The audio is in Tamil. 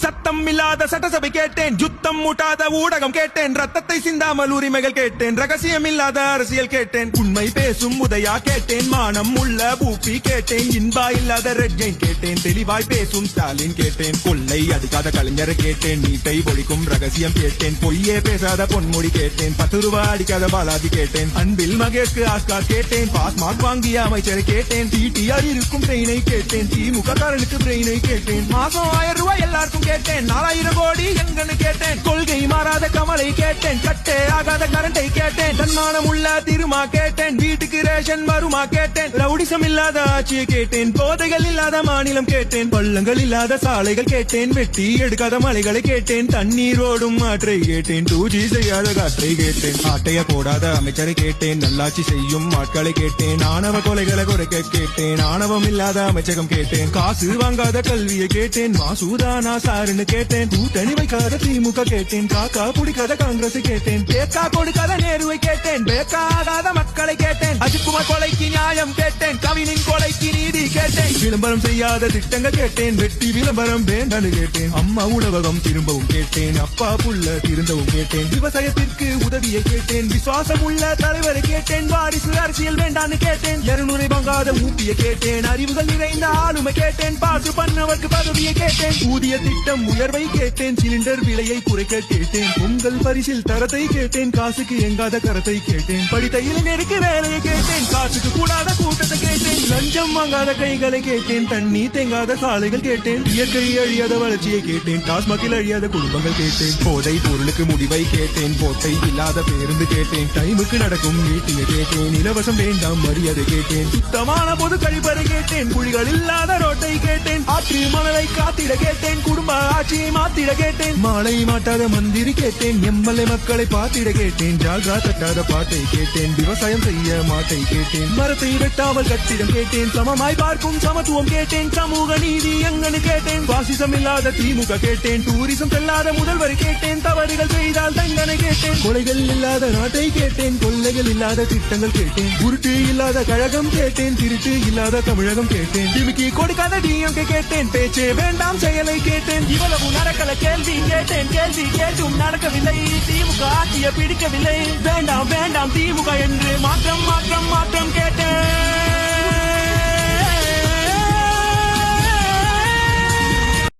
சத்தம் இல்லாத சட்டசபை கேட்டேன், யுத்தம் மூட்டாத ஊடகம் கேட்டேன், ரத்தத்தை சிந்தாமல் உரிமைகள் கேட்டேன், ரகசியம் இல்லாத அரசியல் கேட்டேன், உண்மை பேசும் உதயா கேட்டேன், மானம் உள்ள பூப்பி கேட்டேன், இன்பா இல்லாத ரெட் ஜெயின் கேட்டேன், தெளிவாய் பேசும் ஸ்டாலின் கேட்டேன், கொள்ளை அடிக்காத கலைஞரை கேட்டேன், நீட்டை ஒழிக்கும் ரகசியம் கேட்டேன், பொய்யே பேசாத பொன்முடி கேட்டேன், 10 ரூபாய் அடிக்காத பாலாஜி கேட்டேன், அன்பில் மகேஷ்க்கு ஆஸ்கார் கேட்டேன், பாஸ் மார்க் வாங்கிய அமைச்சரை கேட்டேன், டிடிஆர் இருக்கும் ட்ரெயினை கேட்டேன், திமுக காரனுக்கு பிரெயினை கேட்டேன், மாசம் 1000 ரூபாய் எல்லாருக்கும் கேட்டேன், 4000 கோடி எங்கன்னு கேட்டேன், கொள்கை மாறாத கமலை கேட்டேன், கட்டே ஆகாத கரண்டை கேட்டேன், தன்மானம் உள்ள திருமா கேட்டேன், வீட்டுக்கு ரேஷன் வருமா கேட்டேன், ரவுடிசம் இல்லாத ஆட்சியை கேட்டேன், போதைகள் இல்லாத மாநிலம் கேட்டேன், பள்ளங்கள் இல்லாத சாலைகள் கேட்டேன், வெட்டி எடுக்காத மலைகளை கேட்டேன், தண்ணீர் ஓடும் ஆற்றை கேட்டேன், 2G செய்யாத காற்றை கேட்டேன், ஆட்டைய போடாத அமைச்சரை கேட்டேன், நல்லாட்சி செய்யும் ஆட்களை கேட்டேன், ஆணவ கொலைகளை குறைக்க கேட்டேன், ஆணவம் இல்லாத அமைச்சகம் கேட்டேன், காசு வாங்காத கல்வியை கேட்டேன், மாசூதானா சாருன்னு கேட்டேன், கூட்டணி வைக்காத திமுக கேட்டேன், காக்கா பிடிக்காத காங்கிரஸ் கேட்டேன், பேக்கா கொடுக்காத நேருவை கேட்டேன், பேக்காகாத மக்களை கேட்டேன், அஜித்குமார் கொலைக்கு நியாயம் கேட்டேன், கவினின் கொலைக்கு நீதி கேட்டேன், விளம்பரம் செய்யாத திட்டங்கள் கேட்டேன், வெட்டி விளம்பரம் வேண்டான்னு கேட்டேன், அம்மா உணவகம் திரும்பவும் கேட்டேன், அப்பா புள்ள திருந்தவும் கேட்டேன், விவசாயத்திற்கு உதவியை கேட்டேன், விசுவாசம் உள்ள தலைவரை கேட்டேன், வாரிசு அரசியல் வேண்டான்னு கேட்டேன், 200 வாங்காத ஊப்பியை கேட்டேன், அறிவுகள் நிறைந்த ஆளுமை கேட்டேன், பாசு பண்ணவர்க்கு பதவியை கேட்டேன், ஊதிய திட்டம் உயர்வை கேட்டேன், சிலிண்டர் விலையை குறைக்க கேட்டேன், உங்கள் பரிசில் தரத்தை கேட்டேன், காசுக்கு எங்காத கரத்தை கேட்டேன், படித்த இளைஞருக்கு வேலையை கேட்டேன், காசுக்கு கூடாத கூட்டத்தை கேட்டேன், லஞ்சம் வாங்காத கைகளை கேட்டேன், தண்ணி தேங்காத சாலைகள் கேட்டேன், இயற்கை அழியாத வளர்ச்சியை கேட்டேன், டாஸ்மாகில் அழியாத குடும்பங்கள் கேட்டேன், போதை பொருளுக்கு முடிவை கேட்டேன், போட்டை இல்லாத பேருந்து கேட்டேன், டைமுக்கு நடக்கும் மீட்டிங்கை கேட்டேன், இலவசம் வேண்டாம் மரியாதை கேட்டேன், சுத்தமான பொது கழிப்பறை கேட்டேன், குழிகள் இல்லாத ரோட்டை கேட்டேன், ஆற்று மணலை காத்திட கேட்டேன், குடும்ப ஆட்சியை மாத்திட கேட்டேன், மாலை மாட்டாத மந்திரி கேட்டேன், எம்எல்ஏ மக்களை பார்த்திட கேட்டேன், ஜால்ரா தட்டாத பாட்டை கேட்டேன், விவசாயம் செய்ய மாட்டை கேட்டேன், மரத்தை வெட்டாமல் கட்டிடம் கேட்டேன், சமமாய் பார்க்கும் சமத்துவம் கேட்டேன், சமூக நீதி எங்கன்னு கேட்டேன், பாசிசம் இல்லாத திமுக கேட்டேன், டூரிசம் செல்லாத முதல்வர் கேட்டேன், தவறுகள் செய்தால் தண்டனை கேட்டேன், கொலைகள் இல்லாத நாட்டை கேட்டேன், கொள்ளைகள் இல்லாத திட்டங்கள் கேட்டேன், உருட்டு இல்லாத கழகம் கேட்டேன், திருட்டு இல்லாத தமிழகம் கேட்டேன், டிமிக்கி கொடுக்காத டிஎம்கே கேட்டேன், பேச்சே வேண்டாம் செயலை கேட்டேன், இவ்வளவு நடக்கல கேள்வி கேட்டேன், கேள்வி கேட்டும் நடக்கவில்லை, திமுக ஆட்சியை பிடிக்கவில்லை, வேண்டாம் வேண்டாம் திமுக என்று மாற்றம் மாற்றம் மாற்றம் கேட்டேன்.